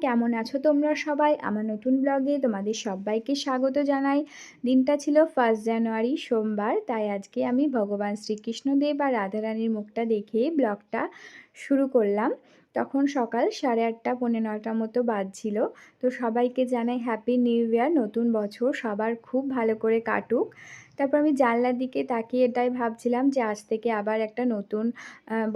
কেমন আছো তোমরা সবাই? আমার নতুন ব্লগে তোমাদের সবাইকে স্বাগত জানাই। দিনটা ছিল 1 জানুয়ারি সোমবার। তাই আজকে আমি ভগবান শ্রীকৃষ্ণদেব আর রাধারানীর মুখটা দেখে ব্লগটা শুরু করলাম। তখন সকাল 8:30 পৌনে 9টার মতো বাজছিল। তো সবাইকে জানাই হ্যাপি নিউ ইয়ার, নতুন বছর সবার খুব ভালো করে কাটুক। তারপর আমি জানলার দিকে তাকিয়ে এটাই ভাবছিলাম যে আজ থেকে আবার একটা নতুন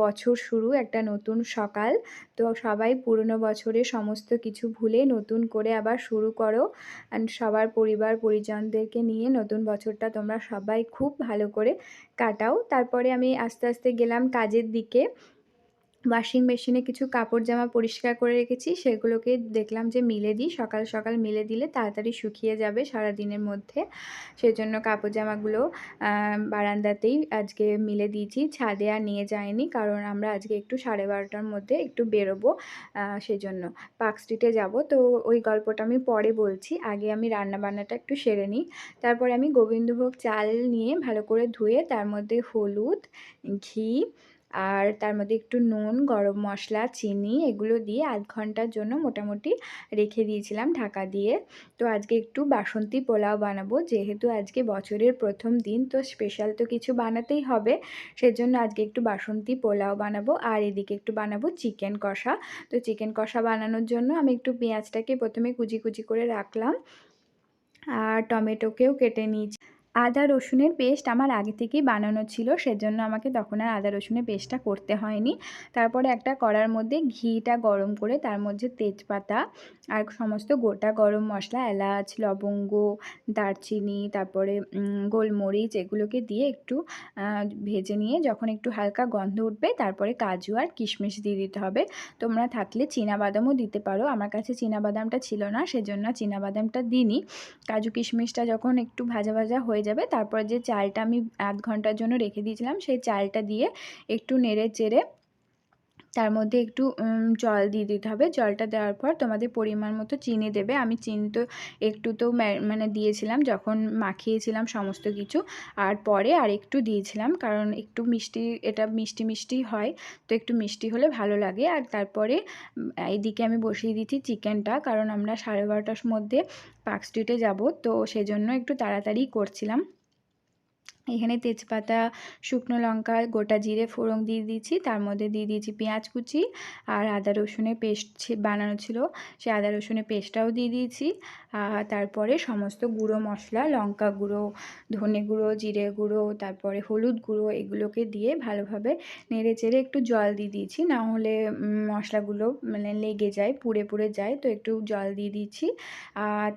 বছর শুরু, একটা নতুন সকাল। তো সবাই পুরনো বছরের সমস্ত কিছু ভুলে নতুন করে আবার শুরু করো। অ্যান্ড সবার পরিবার পরিজনদেরকে নিয়ে নতুন বছরটা তোমরা সবাই খুব ভালো করে কাটাও। তারপরে আমি আস্তে আস্তে গেলাম কাজের দিকে। ওয়াশিং মেশিনে কিছু কাপড় জামা পরিষ্কার করে রেখেছি, সেগুলোকে দেখলাম যে মিলে দিই। সকাল সকাল মিলে দিলে তাড়াতাড়ি শুকিয়ে যাবে সারাদিনের মধ্যে। সেজন্য কাপড় জামাগুলো বারান্দাতেই আজকে মিলে দিয়েছি, ছাদে আর নিয়ে যাইনি, কারণ আমরা আজকে একটু 12:30টার মধ্যে একটু বেরোবো, সেজন্য পার্ক স্ট্রিটে যাব। তো ওই গল্পটা আমি পরে বলছি, আগে আমি রান্নাবান্নাটা একটু সেরে নিই। তারপরে আমি গোবিন্দভোগ চাল নিয়ে ভালো করে ধুয়ে তার মধ্যে হলুদ, ঘি আর তার মধ্যে একটু নুন, গরম মশলা, চিনি এগুলো দিয়ে আধ ঘন্টার জন্য মোটামুটি রেখে দিয়েছিলাম ঢাকা দিয়ে। তো আজকে একটু বাসন্তী পোলাও বানাবো, যেহেতু আজকে বছরের প্রথম দিন, তো স্পেশাল তো কিছু বানাতেই হবে। সেজন্য আজকে একটু বাসন্তী পোলাও বানাবো আর এদিকে একটু বানাবো চিকেন কষা। তো চিকেন কষা বানানোর জন্য আমি একটু পেঁয়াজটাকে প্রথমে কুচি কুচি করে রাখলাম আর টমেটোকেও কেটে নিয়েছি। আদা রসুনের পেস্ট আমার আগে থেকেই বানানো ছিল, সেজন্য আমাকে তখন আর আদা রসুনের পেস্টটা করতে হয়নি। তারপরে একটা কড়ার মধ্যে ঘিটা গরম করে তার মধ্যে তেজপাতা আর সমস্ত গোটা গরম মশলা, এলাচ, লবঙ্গ, দারচিনি, তারপরে গোলমরিচ এগুলোকে দিয়ে একটু ভেজে নিয়ে যখন একটু হালকা গন্ধ উঠবে তারপরে কাজু আর কিশমিশ দিয়ে দিতে হবে। তোমরা থাকলে চীনাবাদামও দিতে পারো, আমার কাছে চীনাবাদামটা ছিল না সেজন্য চীনাবাদামটা দিইনি। কাজু কিশমিশটা যখন একটু ভাজা ভাজা হয়ে যাবে তারপর যে চালটা আমি আধ ঘন্টার জন্য রেখে দিয়েছিলাম সেই চালটা দিয়ে একটু নেড়ে চেড়ে তার মধ্যে একটু জল দিয়ে দিতে হবে। জলটা দেওয়ার পর তোমাদের পরিমাণ মতো চিনি দেবে। আমি চিনি তো একটু তো মানে দিয়েছিলাম যখন মাখিয়েছিলাম সমস্ত কিছু, আর পরে আর একটু দিয়েছিলাম, কারণ একটু মিষ্টি, এটা মিষ্টি মিষ্টি হয়, তো একটু মিষ্টি হলে ভালো লাগে। আর তারপরে এইদিকে আমি বসিয়ে দিচ্ছি চিকেনটা, কারণ আমরা 12:30টার মধ্যে পার্ক স্ট্রিটে যাব, তো সেজন্য একটু তাড়াতাড়ি করছিলাম। এখানে তেজপাতা, শুকনো লঙ্কা, গোটা জিরে ফোড়ন দিয়ে দিয়েছি, তার মধ্যে দিয়ে দিয়েছি পেঁয়াজ কুচি আর আদা রসুনের পেস্ট বানানো ছিল, সেই আদা রসুনের পেস্টটাও দিয়ে দিয়েছি। তারপরে সমস্ত গুঁড়ো মশলা, লঙ্কা গুঁড়ো, ধনে গুঁড়ো, জিরে গুঁড়ো, তারপরে হলুদ গুঁড়ো এগুলোকে দিয়ে ভালোভাবে নেড়ে চেড়ে একটু জল দিয়ে দিয়েছি, না হলে মশলাগুলো মানে লেগে যায়, পুড়ে পুড়ে যায়, তো একটু জল দিয়ে দিয়েছি।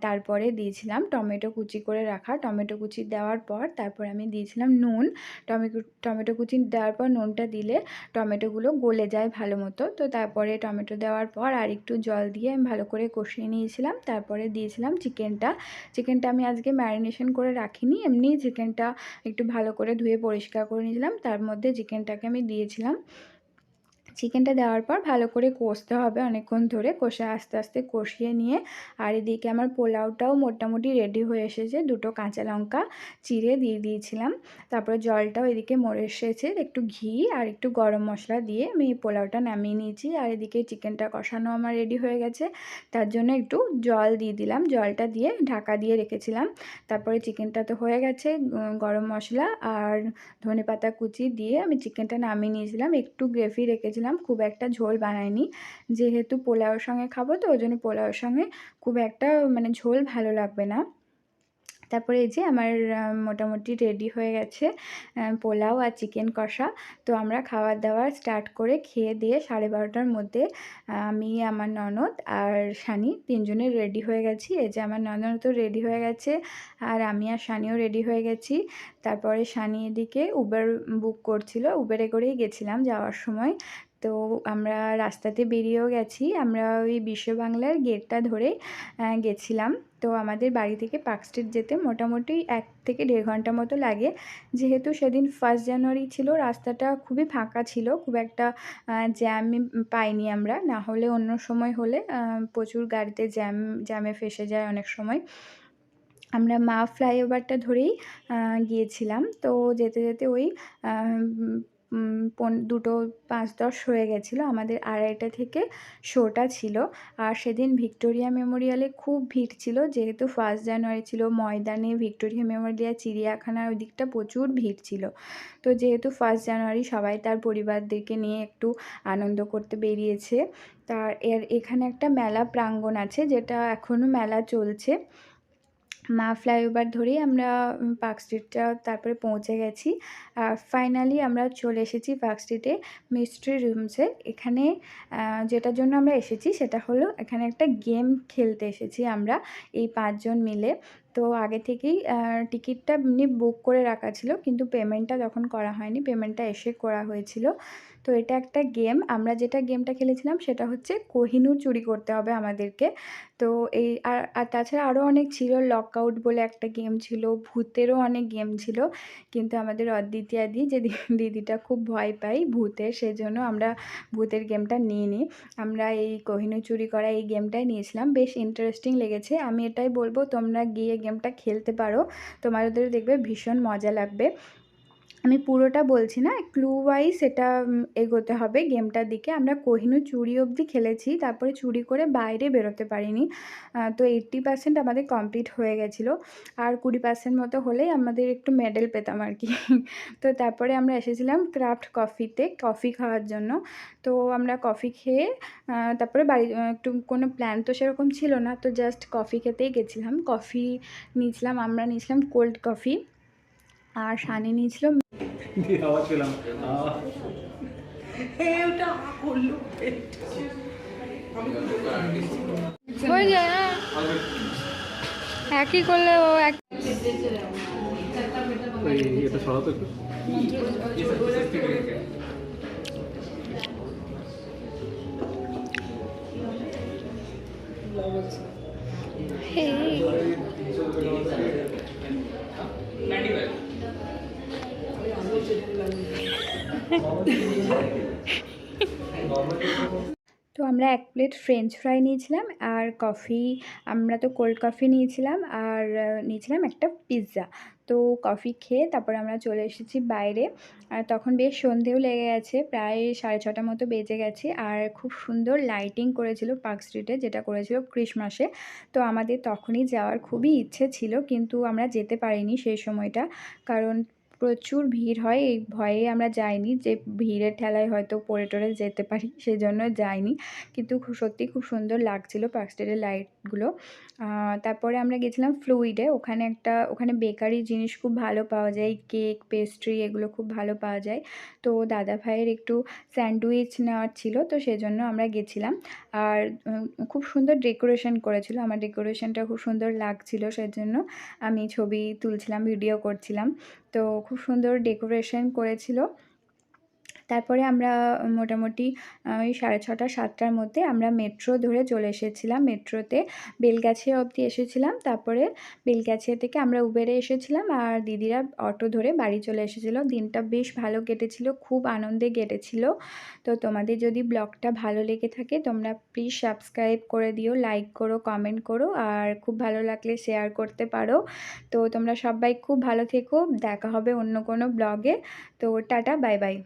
তারপরে দিয়েছিলাম টমেটো কুচি করে রাখা, টমেটো কুচি দেওয়ার পর তারপর আমি দিয়েছিলাম নুন। টমেটো কুচি দেওয়ার পর নুনটা দিলে টমেটোগুলো গলে যায় ভালো মতো। তো তারপরে টমেটো দেওয়ার পর আর একটু জল দিয়ে আমি ভালো করে কষিয়ে নিয়েছিলাম। তারপরে দিয়েছিলাম চিকেনটা আমি আজকে ম্যারিনেশন করে রাখিনি, এমনি চিকেনটা একটু ভালো করে ধুয়ে পরিষ্কার করে নিয়েছিলাম, তার মধ্যে চিকেনটাকে আমি দিয়েছিলাম। চিকেনটা দেওয়ার পর ভালো করে কষতে হবে অনেকক্ষণ ধরে, কষে আস্তে আস্তে কষিয়ে নিয়ে আর এদিকে আমার পোলাওটাও মোটামুটি রেডি হয়ে এসেছে। দুটো কাঁচা লঙ্কা চিড়ে দিয়ে দিয়েছিলাম, তারপরে জলটাও এদিকে মরে এসেছে। একটু ঘি আর একটু গরম মশলা দিয়ে আমি পোলাওটা নামিয়ে নিয়েছি। আর এদিকে চিকেনটা কষানো আমার রেডি হয়ে গেছে, তার জন্য একটু জল দিয়ে দিলাম, জলটা দিয়ে ঢাকা দিয়ে রেখেছিলাম। তারপরে চিকেনটা তো হয়ে গেছে, গরম মশলা আর ধনেপাতা কুচি দিয়ে আমি চিকেনটা নামিয়ে নিয়েছিলাম। একটু গ্রেভি রেখেছিলাম, খুব একটা ঝোল বানাইনি, যেহেতু পোলাওর সঙ্গে খাবো, তো ওই জন্য পোলাওর সঙ্গে খুব একটা মানে ঝোল ভালো লাগবে না। তারপরে এই যে আমার মোটামুটি রেডি হয়ে গেছে পোলাও আর চিকেন কষা। তো আমরা খাওয়া দাওয়া স্টার্ট করে খেয়ে দিয়ে 12:30টার মধ্যে আমি, আমার ননদ আর শানি তিনজনে রেডি হয়ে গেছি। এই যে আমার ননদ তো রেডি হয়ে গেছে আর আমি আর শানিও রেডি হয়ে গেছি। তারপরে শানি এদিকে উবের বুক করছিল, উবেরে করেই গেছিলাম যাওয়ার সময়। তো আমরা রাস্তাতে বেরিয়েও গেছি, আমরা ওই বিশ্ব বাংলার গেটটা ধরে গেছিলাম। তো আমাদের বাড়ি থেকে পার্ক স্ট্রিট যেতে মোটামুটি 1 থেকে 1.5 ঘন্টা মতো লাগে। যেহেতু সেদিন 1 জানুয়ারি ছিল, রাস্তাটা খুবই ফাঁকা ছিল, খুব একটা জ্যাম পাইনি আমরা, না হলে অন্য সময় হলে প্রচুর গাড়িতে জ্যামে ফেসে যায় অনেক সময়। আমরা ফ্লাইওভারটা ধরেই গিয়েছিলাম। তো যেতে যেতে ওই 2:05-10 হয়ে গেছিলো। আমাদের 2:30 থেকে শোটা ছিল। আর সেদিন ভিক্টোরিয়া মেমোরিয়ালে খুব ভিড় ছিল, যেহেতু 1 জানুয়ারি ছিল। ময়দানে, ভিক্টোরিয়া মেমোরিয়াল, চিড়িয়াখানার ওই দিকটা প্রচুর ভিড় ছিল। তো যেহেতু 1 জানুয়ারি সবাই তার পরিবারদেরকে নিয়ে একটু আনন্দ করতে বেরিয়েছে। এখানে একটা মেলা প্রাঙ্গণ আছে, যেটা এখনও মেলা চলছে। মা ফ্লাইওভার ধরেই আমরা পার্ক স্ট্রিটটা তারপরে পৌঁছে গেছি। ফাইনালি আমরা চলে এসেছি পার্ক স্ট্রিটে মিস্ট্রি রুমসে। এখানে যেটার জন্য আমরা এসেছি সেটা হলো, এখানে একটা গেম খেলতে এসেছি আমরা এই 5 জন মিলে। তো আগে থেকেই টিকিটটা এমনি বুক করে রাখা ছিল, কিন্তু পেমেন্টটা তখন করা হয়নি, পেমেন্টটা এসে করা হয়েছিল। তো এটা একটা গেম। আমরা যেটা গেমটা খেলেছিলাম সেটা হচ্ছে কোহিনূর চুরি করতে হবে আমাদেরকে। তো এই আর তাছাড়া আরও অনেক ছিল। লক আউট বলে একটা গেম ছিল, ভূতেরও অনেক গেম ছিল। কিন্তু আমাদের অদ্বিতীয়াদি যে দিদিটা খুব ভয় পায় ভূতের, সেজন্য আমরা ভূতের গেমটা নিইনি। আমরা এই কোহিনূর চুরি করা এই গেমটাই নিয়েছিলাম। বেশ ইন্টারেস্টিং লেগেছে। আমি এটাই বলবো, তোমরা গিয়ে গেমটা খেলতে পারো, তোমাদের দেখবে ভীষণ মজা লাগবে। আমি পুরোটা বলছি না, ক্লু ওয়াইজ এটা এগোতে হবে গেমটার দিকে। আমরা কোহিনূর চুরি অবধি খেলেছি, তারপরে চুরি করে বাইরে বেরোতে পারিনি। তো 80% আমাদের কমপ্লিট হয়ে গেছিলো। আর 20% মতো হলেই আমাদের একটু মেডেল পেতাম আর কি। তো তারপরে আমরা এসেছিলাম ক্রাফট কফিতে কফি খাওয়ার জন্য। তো আমরা কফি খেয়ে তারপরে বাড়ি একটু কোনো প্ল্যান তো সেরকম ছিল না, তো জাস্ট কফি খেতেই গেছিলাম। কফি নিয়েছিলাম, আমরা নিয়েছিলাম কোল্ড কফি, আর সানি নিয়েছিল আওয়াজ পেলাম। হয়ে যায় না, একই করলে ও এক এটা সরাতো একটু। তো আমরা 1 প্লেট ফ্রেঞ্চ ফ্রাই নিয়েছিলাম, আর কফি, আমরা তো কোল্ড কফি নিয়েছিলাম, আর নিয়েছিলাম একটা পিৎজা। তো কফি খেয়ে তারপরে আমরা চলে এসেছি বাইরে। আর তখন বেশ সন্ধেও লেগে গেছে, প্রায় 6:30 মতো বেজে গেছে। আর খুব সুন্দর লাইটিং করেছিল পার্ক স্ট্রিটে, যেটা করেছিল ক্রিসমাসে। তো আমাদের তখনই যাওয়ার খুবই ইচ্ছে ছিল, কিন্তু আমরা যেতে পারিনি সেই সময়টা, কারণ প্রচুর ভিড় হয়। এই ভয়ে আমরা যাইনি, যে ভিড়ের ঠেলায় হয়তো পড়ে টরে যেতে পারি, সেজন্য যাইনি। কিন্তু সত্যিই খুব সুন্দর লাগছিল পার্ক স্ট্রিটের লাইটগুলো। তারপরে আমরা গেছিলাম ফ্লুইডে। ওখানে বেকারি জিনিস খুব ভালো পাওয়া যায়, কেক, পেস্ট্রি এগুলো খুব ভালো পাওয়া যায়। তো দাদা ভাইয়ের একটু স্যান্ডউইচ নেওয়ার ছিল, তো সেজন্য আমরা গেছিলাম। আর খুব সুন্দর ডেকোরেশন করেছিল, আমার ডেকোরেশনটা খুব সুন্দর লাগছিল, সেজন্য আমি ছবি তুলছিলাম, ভিডিও করছিলাম। তো খুব সুন্দর ডেকোরেশন করেছিল। তারপরে আমরা মোটামুটি ওই 6:30-7টার মধ্যে আমরা মেট্রো ধরে চলে এসেছিলাম। মেট্রোতে বেলগাছিয়া অবধি এসেছিলাম। তারপরে বেলগাছিয়া থেকে আমরা উবেরে এসেছিলাম, আর দিদিরা অটো ধরে বাড়ি চলে এসেছিলো। দিনটা বেশ ভালো কেটেছিল, খুব আনন্দে কেটেছিল। তো তোমাদের যদি ব্লগটা ভালো লেগে থাকে, তোমরা প্লিজ সাবস্ক্রাইব করে দিও, লাইক করো, কমেন্ট করো, আর খুব ভালো লাগলে শেয়ার করতে পারো। তো তোমরা সবাই খুব ভালো থেকো, দেখা হবে অন্য কোনো ব্লগে। তো টাটা, বাই বাই।